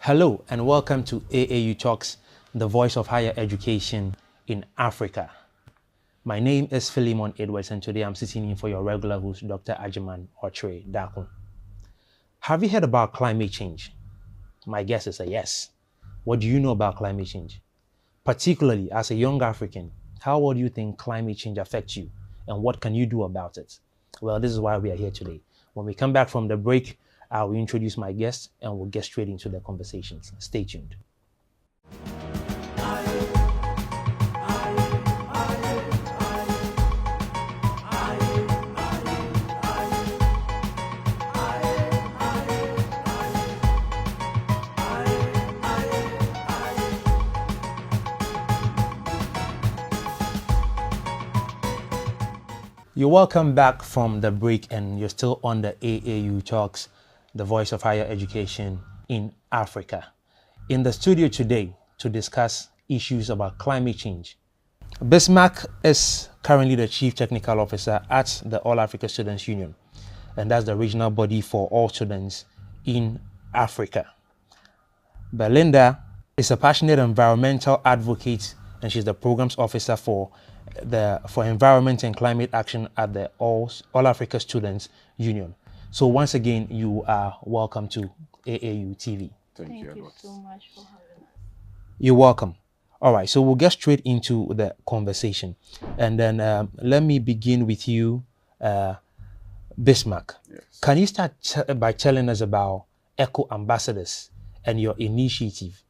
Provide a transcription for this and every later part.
Hello and welcome to AAU Talks, the voice of higher education in Africa. My name is Philemon Edwards and today I'm sitting in for your regular host, Dr. Ajiman Otre Dakun. Have you heard about climate change? My guess is a yes. What do you know about climate change? Particularly as a young African, how would you think climate change affects you and what can you do about it? Well, this is why we are here today. When we come back from the break, I will introduce my guests and we'll get straight into the conversations. Stay tuned. You're welcome back from the break and you're still on the AAU Talks, the voice of higher education in Africa. In the studio today to discuss issues about climate change, Bismarck is currently the Chief Technical Officer at the All Africa Students Union, and that's the regional body for all students in Africa. Belinda is a passionate environmental advocate and she's the programs officer for environment and climate action at the All Africa Students Union. So once again, you are welcome to AAU TV. Thank you so much for having us. You're welcome. All right, so we'll get straight into the conversation. And then let me begin with you, Bismarck. Yes. Can you start by telling us about Eco Ambassadors and your initiative?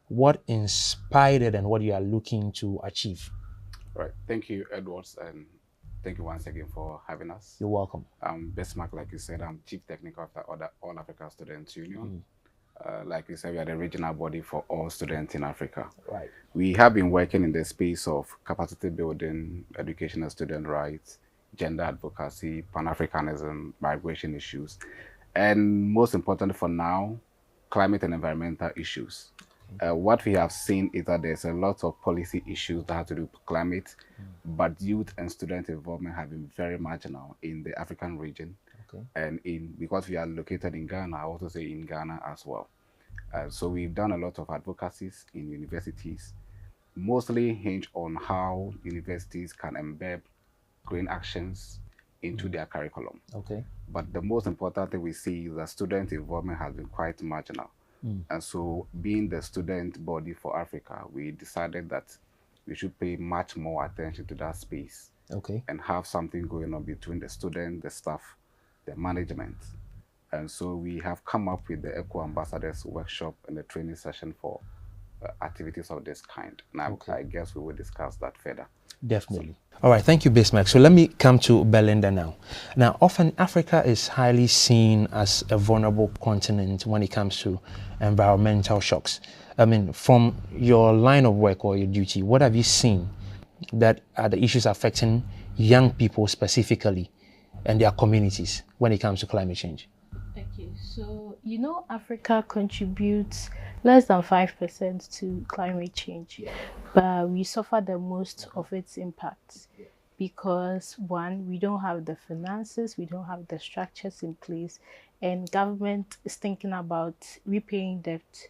What inspired it and what you are looking to achieve? Right. Thank you, Edwards, and thank you once again for having us. You're welcome. Bismarck, like you said, I'm Chief Technical Officer of the All Africa Students Union. Like you said, we are the regional body for all students in Africa. Right. We have been working in the space of capacity building, educational student rights, gender advocacy, Pan-Africanism, migration issues, and most importantly for now, climate and environmental issues. What we have seen is that there's a lot of policy issues that have to do with climate, but youth and student involvement have been very marginal in the African region. Okay. And because we are located in Ghana, I also say in Ghana as well. So we've done a lot of advocacies in universities, mostly hinged on how universities can embed green actions into their curriculum. Okay. But the most important thing we see is that student involvement has been quite marginal. And so, being the student body for Africa, we decided that we should pay much more attention to that space. Okay. And have something going on between the student, the staff, the management. And so we have come up with the Eco Ambassadors workshop and the training session for activities of this kind. Now, I guess we will discuss that further. Definitely. All right, thank you, Bismarck. So let me come to Belinda now. Now, often Africa is highly seen as a vulnerable continent when it comes to environmental shocks. I mean, from your line of work or your duty, what have you seen that are the issues affecting young people specifically and their communities when it comes to climate change? Thank you. So, Africa contributes less than 5% to climate change, but we suffer the most of its impacts because, one, we don't have the finances, we don't have the structures in place, and government is thinking about repaying debt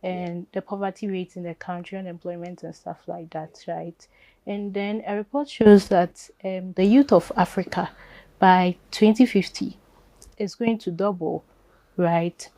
and the poverty rate in the country, unemployment and stuff like that, right? And then a report shows that the youth of Africa by 2050 is going to double, right?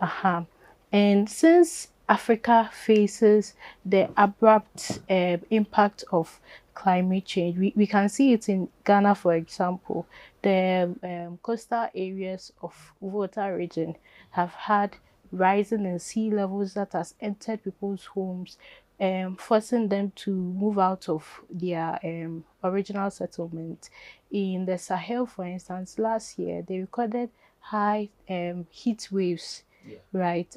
And since Africa faces the abrupt impact of climate change, we can see it in Ghana, for example. The coastal areas of Volta region have had rising in sea levels that has entered people's homes, forcing them to move out of their original settlement. In the Sahel, for instance, last year they recorded high heat waves, right?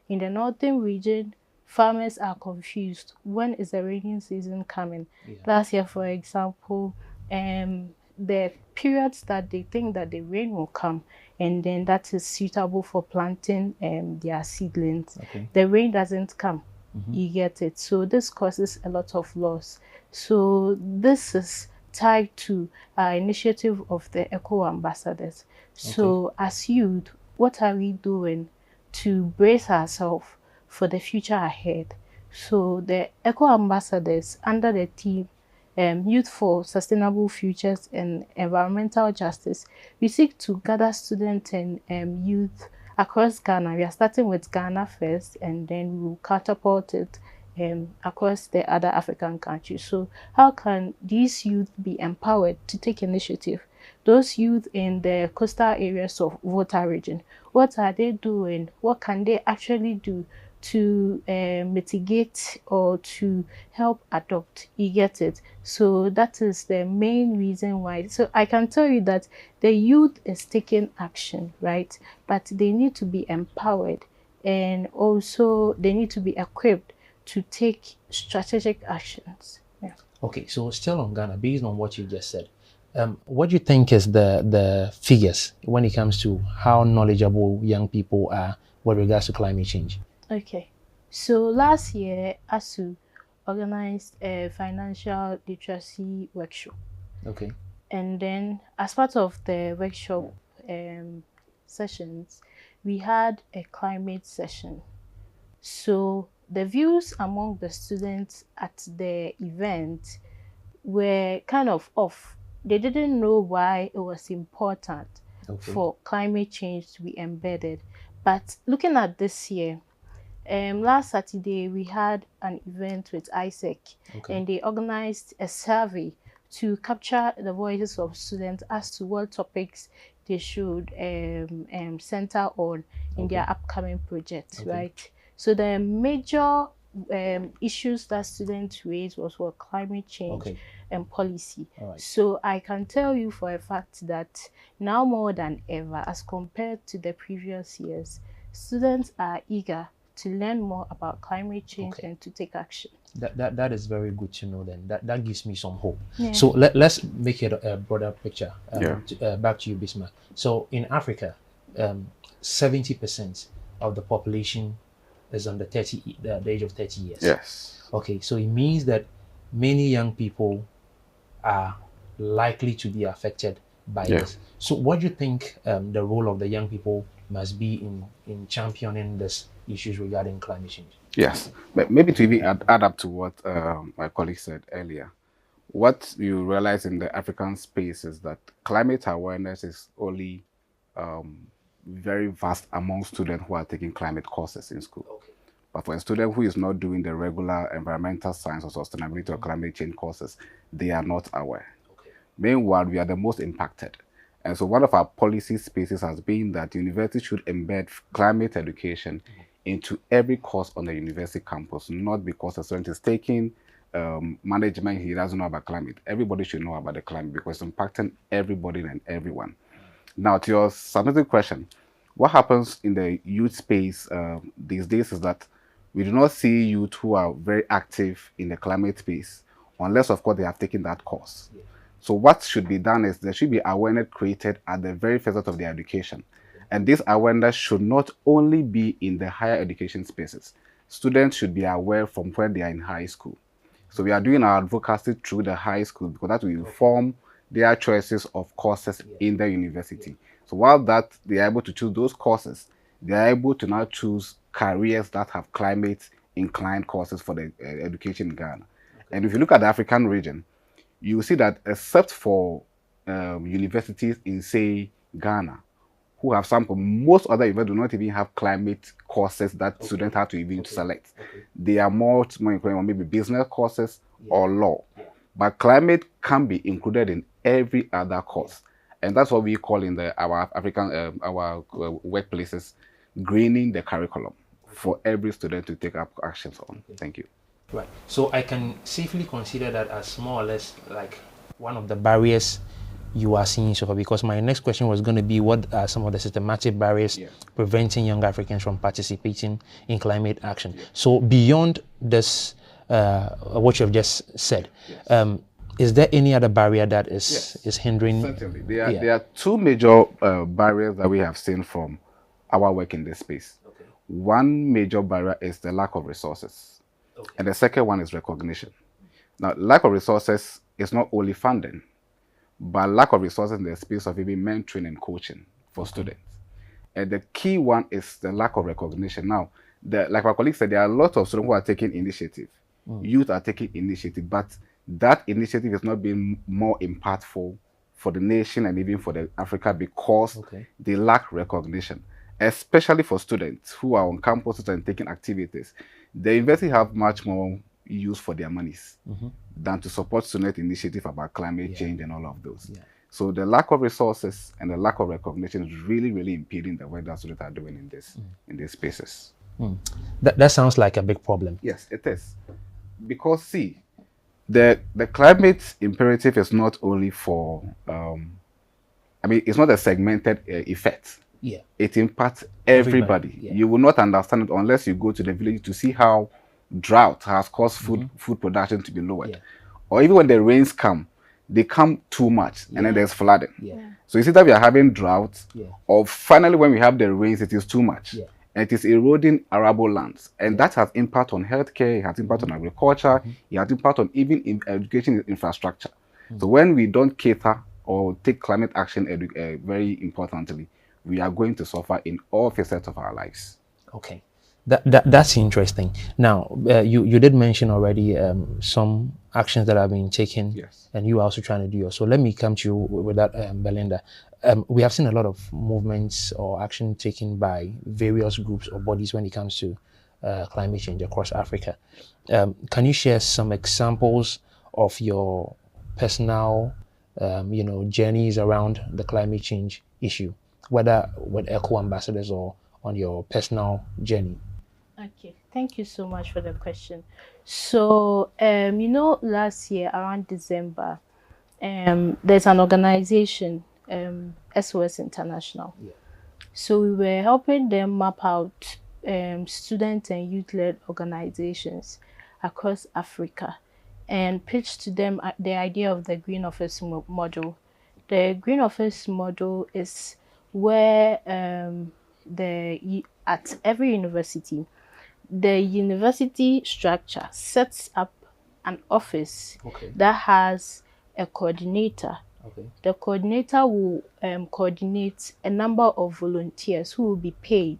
In the northern region, farmers are confused. When is the rainy season coming? Last year, for example, the periods that they think that the rain will come, and then that is suitable for planting their seedlings. The rain doesn't come. You get it? So this causes a lot of loss. So this is tied to our initiative of the Eco Ambassadors. So as youth, what are we doing to brace ourselves for the future ahead. So the Eco Ambassadors under the team Youth for Sustainable Futures and Environmental Justice, we seek to gather students and youth across Ghana. We are starting with Ghana first, and then we'll catapult it across the other African countries. So how can these youth be empowered to take initiative? Those youth in the coastal areas of Volta region, what are they doing? What can they actually do to mitigate or to help adopt? You get it? So that is the main reason why. So I can tell you that the youth is taking action, right? But they need to be empowered, and also they need to be equipped to take strategic actions. Yeah. Okay, so still on Ghana, based on what you just said, what do you think is the figures when it comes to how knowledgeable young people are with regards to climate change? Okay, so last year, ASU organized a financial literacy workshop. Okay. And then, as part of the workshop sessions, we had a climate session. So the views among the students at the event were kind of off. They didn't know why it was important for climate change to be embedded. But looking at this year, last Saturday we had an event with ISEC, and they organized a survey to capture the voices of students as to what topics they should center on in their upcoming projects, right? So the major issues that students raised was for climate change and policy. So I can tell you for a fact that now more than ever, as compared to the previous years, students are eager to learn more about climate change and to take action. That is very good to know then. That gives me some hope. Yeah. So let's make it a broader picture. Back to you, Bismarck. So in Africa, 70% of the population is under the age of 30 years. Yes. Okay, so it means that many young people are likely to be affected by this. So what do you think the role of the young people must be in championing these issues regarding climate change? Yes, but maybe to even add up to what my colleague said earlier, what you realize in the African space is that climate awareness is only very vast among students who are taking climate courses in school. But for a student who is not doing the regular environmental science or sustainability or climate change courses, they are not aware. Meanwhile, we are the most impacted. And so one of our policy spaces has been that universities should embed climate education into every course on the university campus, not because a student is taking management, he doesn't know about climate. Everybody should know about the climate because it's impacting everybody and everyone. Now, to your submitted question, what happens in the youth space these days is that we do not see youth who are very active in the climate space unless, of course, they have taken that course. So what should be done is there should be awareness created at the very first of their education. And this awareness should not only be in the higher education spaces. Students should be aware from when they are in high school. So we are doing our advocacy through the high school because that will inform their choices of courses in the university. So while that they are able to choose those courses, they are able to now choose careers that have climate inclined courses for the education in Ghana. And if you look at the African region, you will see that except for universities in, say, Ghana, who have some, most other universities do not even have climate courses that students have to even select. They are more inclined on maybe business courses or law. But climate can be included in every other course. And that's what we call in our African, our workplaces, greening the curriculum for every student to take up actions on. Thank you. Right. So I can safely consider that as more or less like one of the barriers you are seeing so far, because my next question was going to be what are some of the systematic barriers preventing young Africans from participating in climate action. So beyond this, what you have just said, is there any other barrier that is hindering? Certainly. There are two major barriers that we have seen from our work in this space. One major barrier is the lack of resources. And the second one is recognition. Now, lack of resources is not only funding, but lack of resources in the space of even mentoring and coaching for students. And the key one is the lack of recognition. Now, like my colleague said, there are a lot of students who are taking initiative. Youth are taking initiative, but that initiative is not being more impactful for the nation and even for the Africa because they lack recognition, especially for students who are on campuses and taking activities. The university have much more use for their monies than to support student initiative about climate change and all of those. So the lack of resources and the lack of recognition is really, really impeding the work that students are doing in these spaces. That sounds like a big problem. Yes, it is. Because see, the climate imperative is not only for it's not a segmented effect. Yeah. It impacts everybody. Yeah. You will not understand it unless you go to the village to see how drought has caused food production to be lowered. Yeah. Or even when the rains come, they come too much and then there's flooding. Yeah. So you see that we are having drought, Yeah. or finally when we have the rains, it is too much. Yeah. And it is eroding arable lands. And that has impact on healthcare, it has impact on agriculture, it has impact on even education infrastructure. So when we don't cater or take climate action very importantly, we are going to suffer in all facets of our lives. Okay. That's interesting. Now, you did mention already some actions that have been taken, Yes. and you are also trying to do yours. So let me come to you with that, Belinda. We have seen a lot of movements or action taken by various groups or bodies when it comes to climate change across Africa. Can you share some examples of your personal, journeys around the climate change issue, whether with ECHO ambassadors or on your personal journey? Okay, thank you so much for the question. So, last year around December, there's an organization, SOS International. Yeah. So we were helping them map out student and youth-led organizations across Africa and pitch to them the idea of the Green Office model. The Green Office model is where at every university, the university structure sets up an office that has a coordinator. The coordinator will coordinate a number of volunteers who will be paid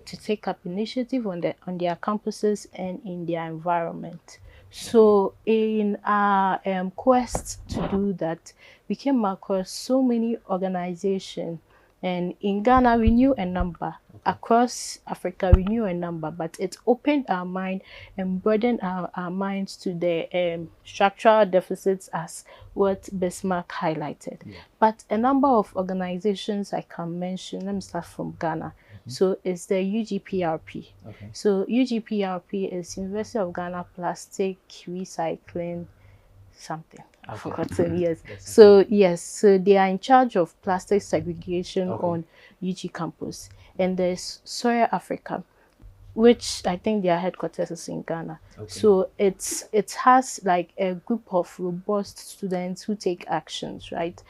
to take up initiative on their campuses and in their environment. So in our quest to do that, we came across so many organizations, and in Ghana we knew a number. Across Africa we knew a number, but it opened our mind and broadened our minds to the structural deficits as what Bismarck highlighted. But a number of organizations I can mention, let me start from Ghana. So it's the UGPRP. So UGPRP is University of Ghana Plastic Recycling something. I've forgotten. Yes. So they are in charge of plastic segregation on UG campus. And there's Soya Africa, which I think their headquarters is in Ghana. So it has like a group of robust students who take actions, right?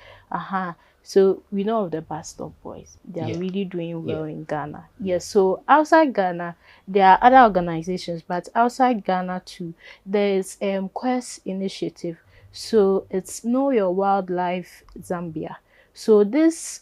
So we know of the Bus Stop Boys. They are really doing well in Ghana. Yes. So outside Ghana, there are other organizations, but outside Ghana too, there is Quest Initiative. So it's Know Your Wildlife Zambia. So this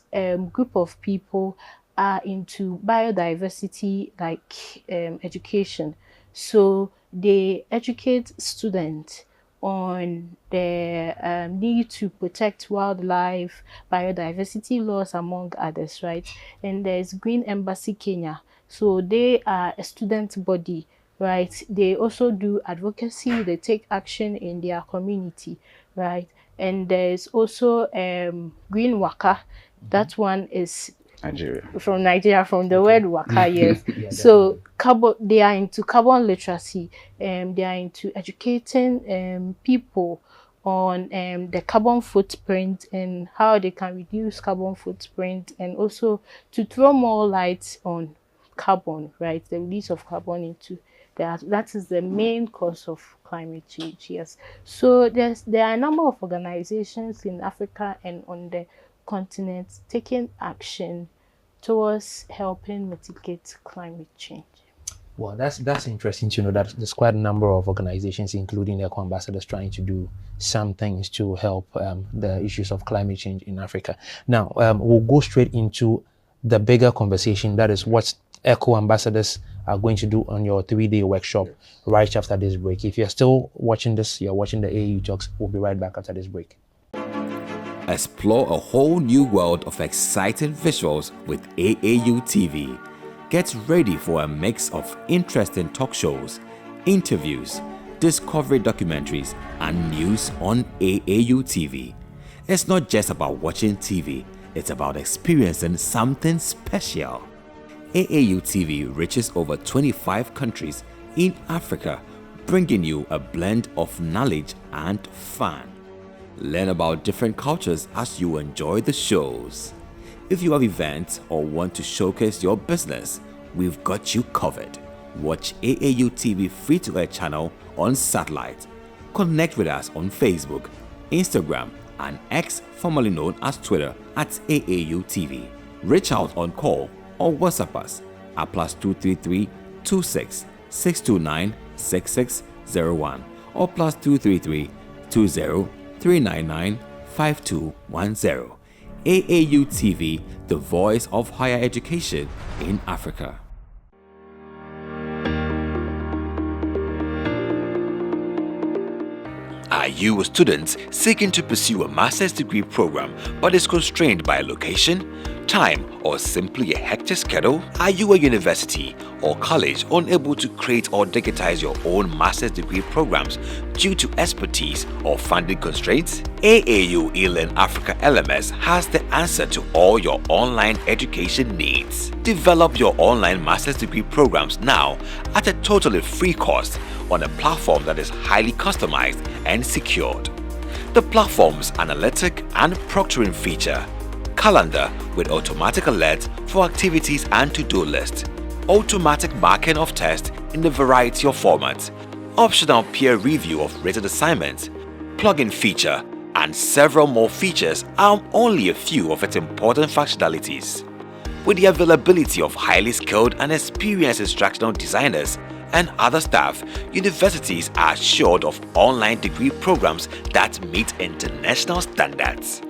group of people are into biodiversity, like education. So they educate students on the need to protect wildlife, biodiversity laws, among others, right? And there's Green Embassy Kenya. So they are a student body, right? They also do advocacy, they take action in their community, right? And there's also Green Waka. That one is from Nigeria, from the word waka, yes. So they are into carbon literacy, they are into educating people on the carbon footprint and how they can reduce carbon footprint, and also to throw more light on carbon, right? The release of carbon into that is the main cause of climate change, yes. So there are a number of organizations in Africa and on the continent taking action towards helping mitigate climate change. Well, that's interesting to know that there's quite a number of organizations, including ECHO ambassadors, trying to do some things to help the issues of climate change in Africa. Now, we'll go straight into the bigger conversation, that is what ECHO ambassadors are going to do on your 3-day workshop right after this break. If you're still watching this, you're watching the AAU Talks. We'll be right back after this break. Explore a whole new world of exciting visuals with AAU TV. Get ready for a mix of interesting talk shows, interviews, discovery documentaries, and news on AAU TV. It's not just about watching TV, it's about experiencing something special. AAU TV reaches over 25 countries in Africa, bringing you a blend of knowledge and fun. Learn about different cultures as you enjoy the shows. If you have events or want to showcase your business, we've got you covered. Watch AAU TV free-to-air channel on satellite. Connect with us on Facebook, Instagram, and X, formerly known as Twitter, at AAU TV. Reach out on call or WhatsApp us at +233 26 629 6601 or +233 20 399 5210. AAU TV, the voice of higher education in Africa. Are you a student seeking to pursue a master's degree program but is constrained by location, time, or simply a hectic schedule? Are you a university or college unable to create or digitize your own master's degree programs due to expertise or funding constraints? AAU eLearn Africa LMS has the answer to all your online education needs. Develop your online master's degree programs now at a totally free cost on a platform that is highly customized and secured. The platform's analytic and proctoring feature, calendar with automatic alerts for activities and to-do list, automatic marking of tests in a variety of formats, optional peer review of written assignments, plugin feature, and several more features are only a few of its important functionalities. With the availability of highly skilled and experienced instructional designers and other staff, universities are assured of online degree programs that meet international standards.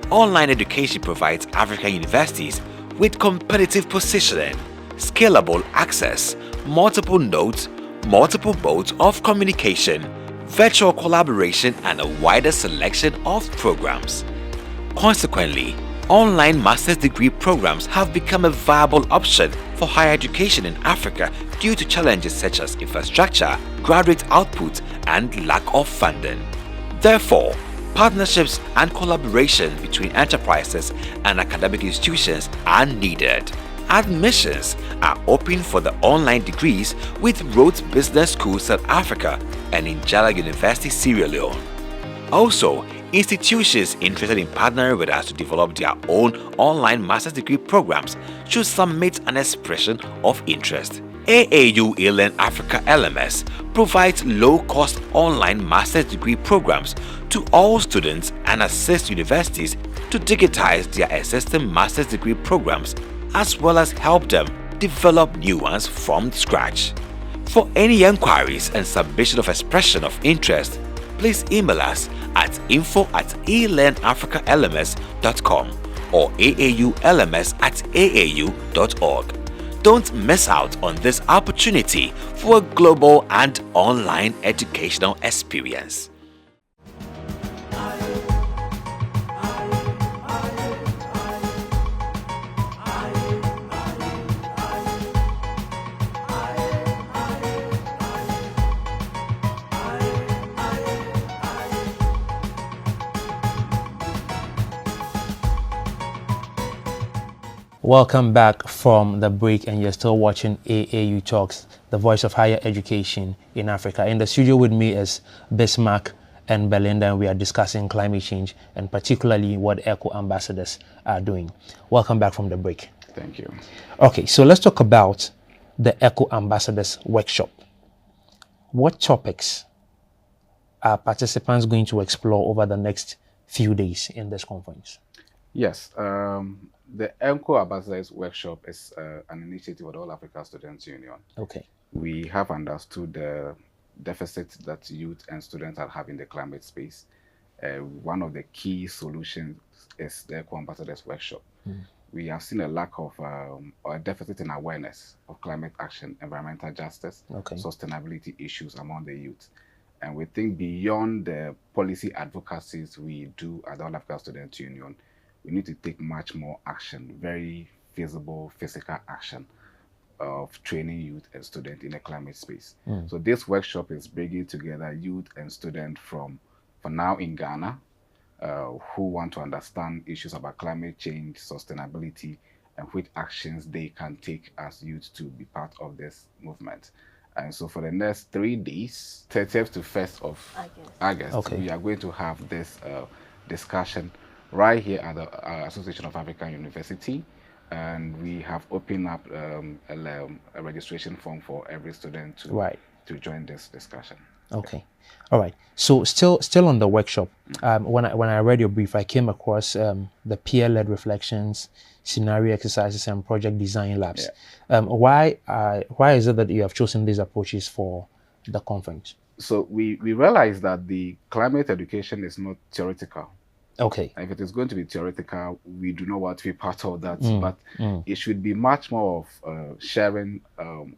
Online education provides African universities with competitive positioning, scalable access, multiple nodes, multiple modes of communication, virtual collaboration, and a wider selection of programs. Consequently, online master's degree programs have become a viable option for higher education in Africa due to challenges such as infrastructure, graduate output, and lack of funding. Therefore, partnerships and collaboration between enterprises and academic institutions are needed. Admissions are open for the online degrees with Rhodes Business School South Africa and Njala University Sierra Leone. Also, institutions interested in partnering with us to develop their own online master's degree programs should submit an expression of interest. AAU eLearn Africa LMS provides low-cost online master's degree programs to all students and assists universities to digitize their existing master's degree programs as well as help them develop new ones from scratch. For any inquiries and submission of expression of interest, please email us at info@elearnafricalms.com or aaulms@aau.org. Don't miss out on this opportunity for a global and online educational experience. Welcome back from the break, and you're still watching AAU Talks, the voice of higher education in Africa. In the studio with me is Bismarck and Belinda, and we are discussing climate change and particularly what eco ambassadors are doing. Welcome back from the break. Thank you. Okay, so let's talk about the eco ambassadors workshop. What topics are participants going to explore over the next few days in this conference? Yes, the ENCO Ambassadors Workshop is an initiative of the All Africa Students Union. Okay. We have understood the deficit that youth and students are having in the climate space. One of the key solutions is the ENCO Ambassadors Workshop. we have seen a lack of or a deficit in awareness of climate action, environmental justice, Okay. sustainability issues among the youth. And we think beyond the policy advocacies we do at the All Africa Student Union, we need to take much more action, very feasible physical action of training youth and students in a climate space. So this workshop is bringing together youth and students from, for now in Ghana, who want to understand issues about climate change, sustainability, and which actions they can take as youth to be part of this movement. And so for the next 3 days, 30th to 1st of August, Okay. we are going to have this discussion right here at the Association of African University. And we have opened up a registration form for every student to join this discussion. Okay. All right. So still on the workshop, when I read your brief, I came across the peer-led reflections, scenario exercises, and project design labs. Why is it that you have chosen these approaches for the conference? So we realize that the climate education is not theoretical. Okay. If it is going to be theoretical, we do not want to be part of that, but it should be much more of sharing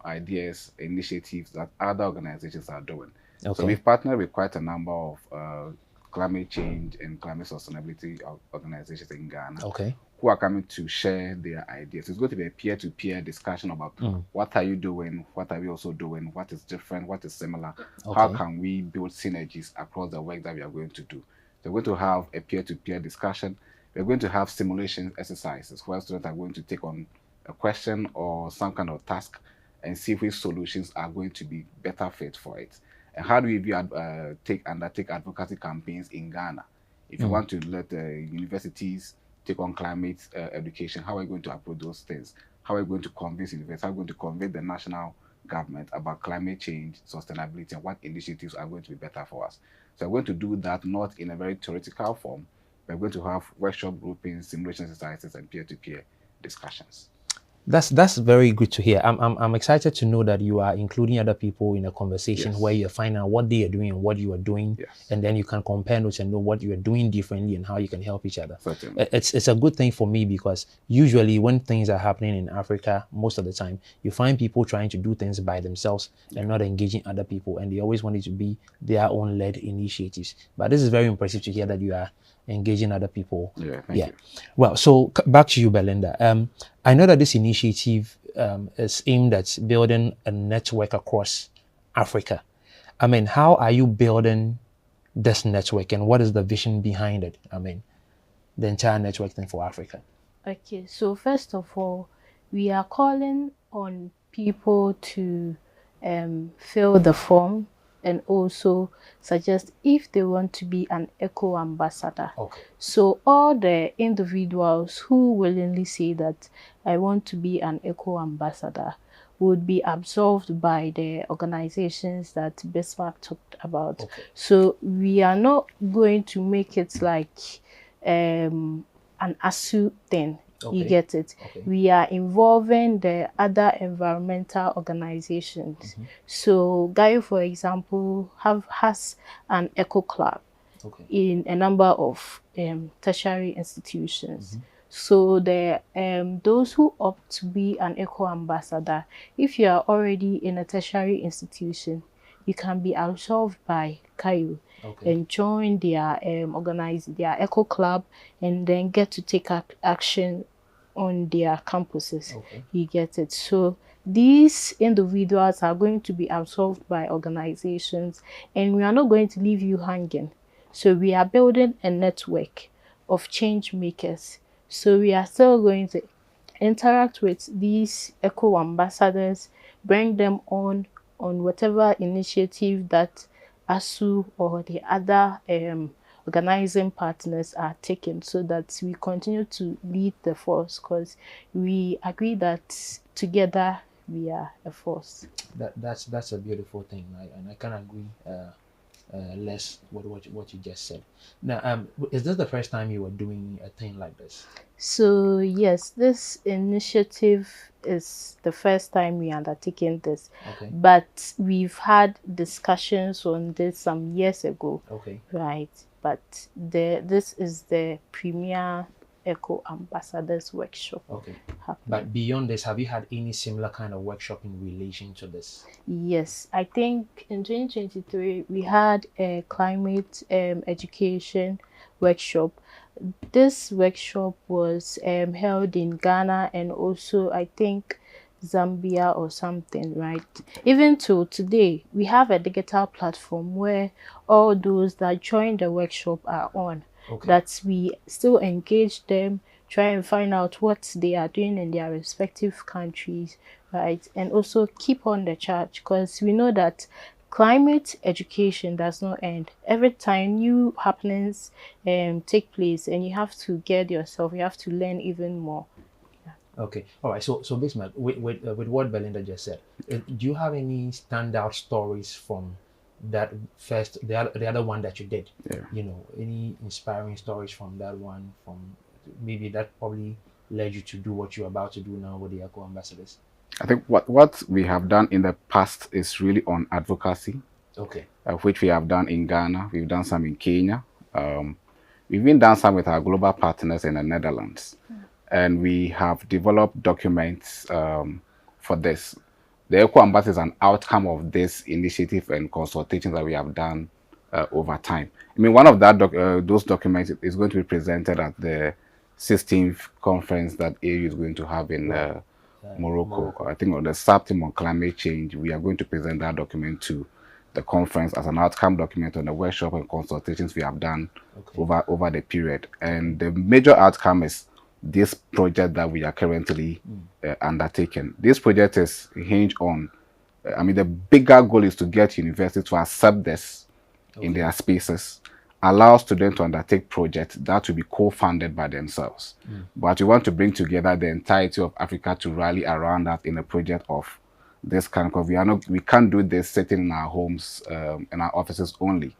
ideas, initiatives that other organizations are doing. Okay. So we've partnered with quite a number of climate change and climate sustainability organizations in Ghana, Okay. who are coming to share their ideas. It's going to be a peer-to-peer discussion about what are you doing, what are we also doing, what is different, what is similar, how can we build synergies across the work that we are going to do. So we're going to have a peer-to-peer discussion. We're going to have simulation exercises where students are going to take on a question or some kind of task and see which solutions are going to be better fit for it. And how do we undertake advocacy campaigns in Ghana? If you want to let the universities take on climate education, how are we going to approach those things? How are we going to convince universities? How are we going to convince the national government about climate change, sustainability, and what initiatives are going to be better for us? So we're going to do that not in a very theoretical form. We're going to have workshop groupings, simulation exercises, and peer-to-peer discussions. That's very good to hear. I'm excited to know that you are including other people in a conversation where you're finding out what they are doing and what you are doing, and then you can compare notes and know what you are doing differently and how you can help each other. Certainly. It's a good thing for me because usually when things are happening in Africa, most of the time you find people trying to do things by themselves and not engaging other people, and they always want it to be their own led initiatives. But this is very impressive to hear that you are engaging other people. Thank you. Well, so back to you, Belinda. I know that this initiative is aimed at building a network across Africa. I mean, how are you building this network and what is the vision behind it? I mean, the entire network thing for Africa. Okay, so first of all, we are calling on people to fill the form and also suggest if they want to be an eco ambassador. Okay. So all the individuals who willingly say that I want to be an eco ambassador would be absorbed by the organizations that Bismarck talked about. Okay. So we are not going to make it like an ASU thing. You get it? Okay. We are involving the other environmental organizations. So Gaio, for example, has an eco club in a number of tertiary institutions. So the those who opt to be an eco ambassador, if you are already in a tertiary institution, you can be absorbed by Gaio and join their organize their eco club and then get to take action on their campuses. You get it? So these individuals are going to be absorbed by organizations and we are not going to leave you hanging. So we are building a network of change makers. So we are still going to interact with these eco ambassadors, bring them on whatever initiative that ASU or the other organizing partners are taking, so that we continue to lead the force, because we agree that together we are a force. That's a beautiful thing, and I can agree less with what you just said. Now, is this the first time you were doing a thing like this? So yes, this initiative is the first time we are undertaking this. But we've had discussions on this some years ago. Right. But this is the premier Eco Ambassadors Workshop. Okay. happening. But beyond this, have you had any similar kind of workshop in relation to this? Yes, I think in 2023 we had a climate education workshop. This workshop was held in Ghana and also I think Zambia or something, right? Even till today, we have a digital platform where all those that join the workshop are on. Okay. That we still engage them, try and find out what they are doing in their respective countries, right? And also keep on the charge because we know that climate education does not end. Every time new happenings take place and you have to get yourself, you have to learn even more. Okay. All right. So Bismarck, with what Belinda just said, do you have any standout stories from that first, the other one that you did? Yeah. You know, any inspiring stories from that one, from maybe that probably led you to do what you're about to do now with the Eco Ambassadors? I think what we have done in the past is really on advocacy, Okay. which we have done in Ghana. We've done some in Kenya. We've even done some with our global partners in the Netherlands. And we have developed documents for this. The Eco Ambassador is an outcome of this initiative and consultations that we have done over time. I mean, one of those documents is going to be presented at the 16th conference that AU is going to have in Morocco. I think on the subteam on climate change, we are going to present that document to the conference as an outcome document on the workshop and consultations we have done over the period. And the major outcome is this project that we are currently undertaking. This project is hinged on, I mean, the bigger goal is to get universities to accept this in their spaces, allow students to undertake projects that will be co-funded by themselves. But we want to bring together the entirety of Africa to rally around that in a project of this kind, because we can't do this sitting in our homes, in our offices only.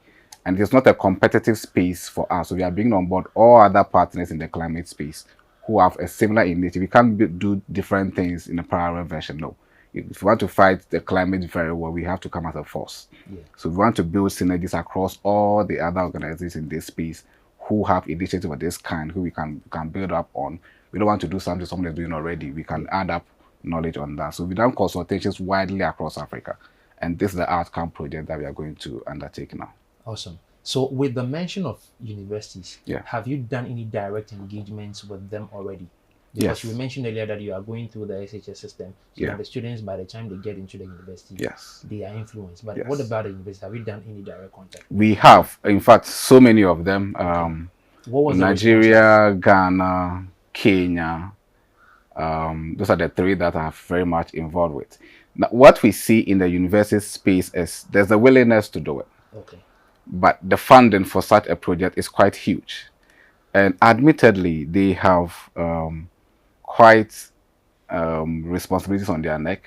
And it's not a competitive space for us. So we are bringing on board all other partners in the climate space who have a similar initiative. We can't do different things in a parallel version. No. If we want to fight the climate very well, we have to come as a force. Yeah. So we want to build synergies across all the other organizations in this space who have initiatives of this kind, who we can build up on. We don't want to do something someone is doing already. We can add up knowledge on that. So we've done consultations widely across Africa. And this is the outcome project that we are going to undertake now. Awesome. So with the mention of universities, Yeah. have you done any direct engagements with them already? Because Yes. you mentioned earlier that you are going through the SHS system, so that the students, by the time they get into the university, Yes. they are influenced. But Yes. what about the university? Have you done any direct contact? We have, in fact, so many of them. What was the Nigeria, Ghana, Kenya. Those are the three that I have very much involved with. Now, what we see in the university space is there's a willingness to do it. Okay. But the funding for such a project is quite huge. And admittedly, they have quite responsibilities on their neck.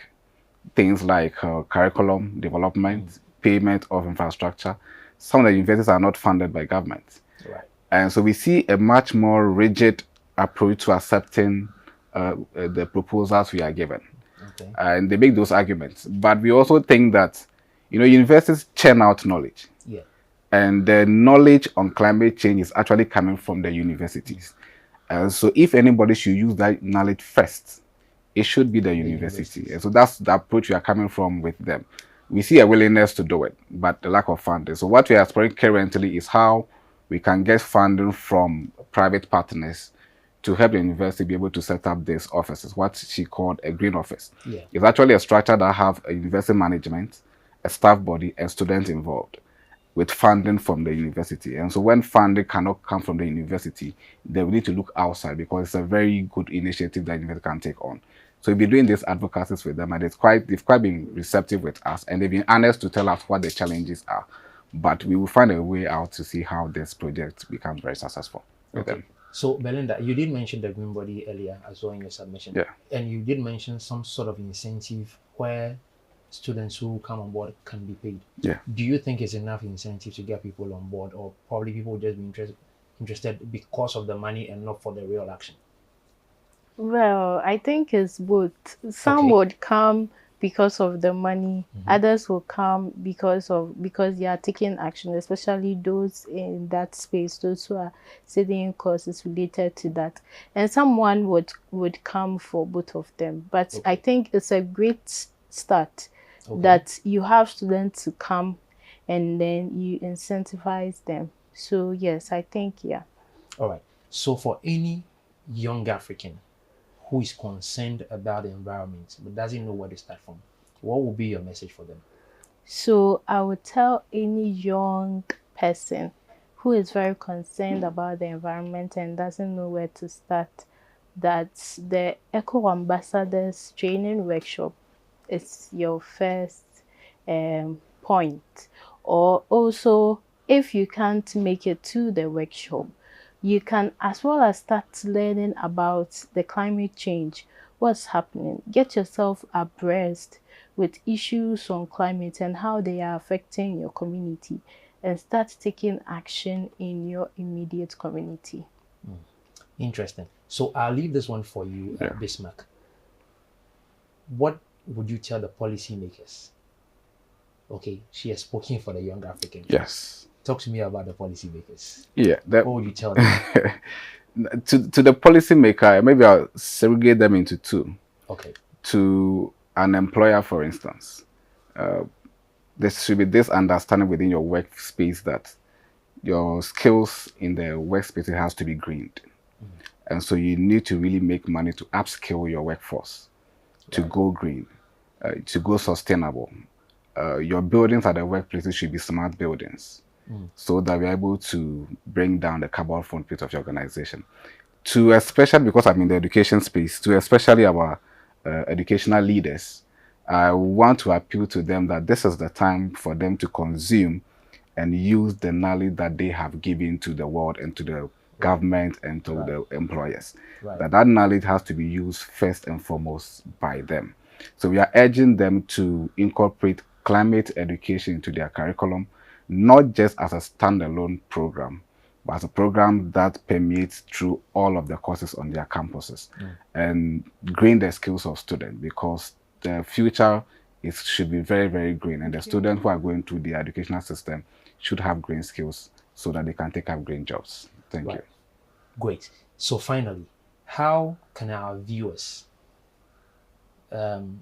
Things like curriculum development, payment of infrastructure. Some of the universities are not funded by government. Right. And so we see a much more rigid approach to accepting the proposals we are given. Okay. And they make those arguments. But we also think that, universities churn out knowledge. Yeah. And the knowledge on climate change is actually coming from the universities. So if anybody should use that knowledge first, it should be the university. And so that's the approach we are coming from with them. We see a willingness to do it, but the lack of funding. So what we are exploring currently is how we can get funding from private partners to help the university be able to set up these offices, what she called a green office. Yeah. It's actually a structure that have a university management, a staff body, and students involved, with funding from the university. And so when funding cannot come from the university, they will need to look outside, because it's a very good initiative that the university can take on. So we've been doing these advocacies with them, and they've quite been receptive with us, and they've been honest to tell us what the challenges are. But we will find a way out to see how this project becomes very successful with them. So Belinda, you did mention the green body earlier as well in your submission. Yeah. And you did mention some sort of incentive where students who come on board can be paid. Yeah. Do you think it's enough incentive to get people on board, or probably people just be interested because of the money and not for the real action? Well, I think it's both. Some Okay. would come because of the money. Others will come because they are taking action, especially those in that space, those who are studying courses related to that. And someone would come for both of them. But I think it's a great start that you have students to come and then you incentivize them. So yes, I think yeah. All right. So for any young African who is concerned about the environment but doesn't know where to start from, what would be your message for them? So I would tell any young person who is very concerned about the environment and doesn't know where to start that the Eco Ambassadors training workshop is your first point. Or also, if you can't make it to the workshop, you can as well as start learning about the climate change, what's happening. Get yourself abreast with issues on climate and how they are affecting your community, and start taking action in your immediate community. Interesting. So I'll leave this one for you, Bismarck. What would you tell the policymakers? Okay, she has spoken for the young Africans. Yes. Talk to me about the policymakers. Yeah. What would you tell them? to the policymaker, maybe I'll segregate them into two. Okay. To an employer, for instance, there should be this understanding within your workspace that your skills in the workspace has to be greened. And so you need to really make money to upskill your workforce to go green, to go sustainable. Your buildings at the workplaces should be smart buildings so that we're able to bring down the carbon footprint of your organization. To especially, because I'm in the education space, to especially our educational leaders, I want to appeal to them that this is the time for them to consume and use the knowledge that they have given to the world and to the government and to the employers. That knowledge has to be used first and foremost by them. So we are urging them to incorporate climate education into their curriculum, not just as a standalone program, but as a program that permeates through all of the courses on their campuses and green the skills of students, because the future should be very, very green, and the students who are going through the educational system should have green skills so that they can take up green jobs. Thank you. Great. So finally, how can our viewers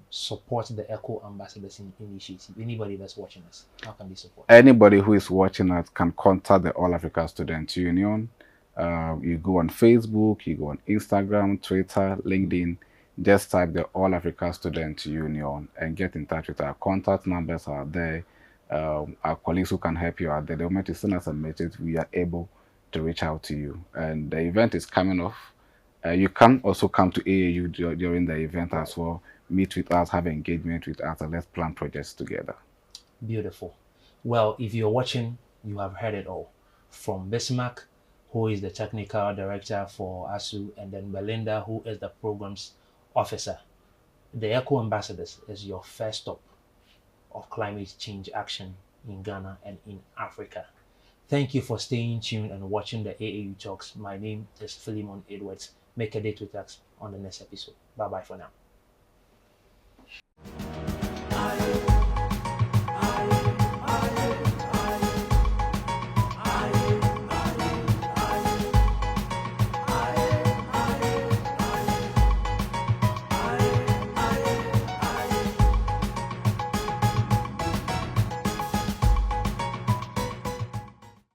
support the Eco Ambassadors Initiative? Anybody that's watching us, how can they support? Anybody who is watching us can contact the All Africa Student Union. You go on Facebook, you go on Instagram, Twitter, LinkedIn. Just type the All Africa Student Union and get in touch with our contact numbers are there. Our colleagues who can help you out there. The moment you send us a message, we are able to reach out to you. And the event is coming off. You can also come to AAU during the event as well. Meet with us, have engagement with us, and let's plan projects together. Beautiful. Well, if you're watching, you have heard it all. From Bismarck, who is the technical director for ASU, and then Belinda, who is the programs officer. The Eco Ambassadors is your first stop of climate change action in Ghana and in Africa. Thank you for staying tuned and watching the AAU Talks. My name is Philemon Edwards. Make a date with us on the next episode. Bye-bye for now.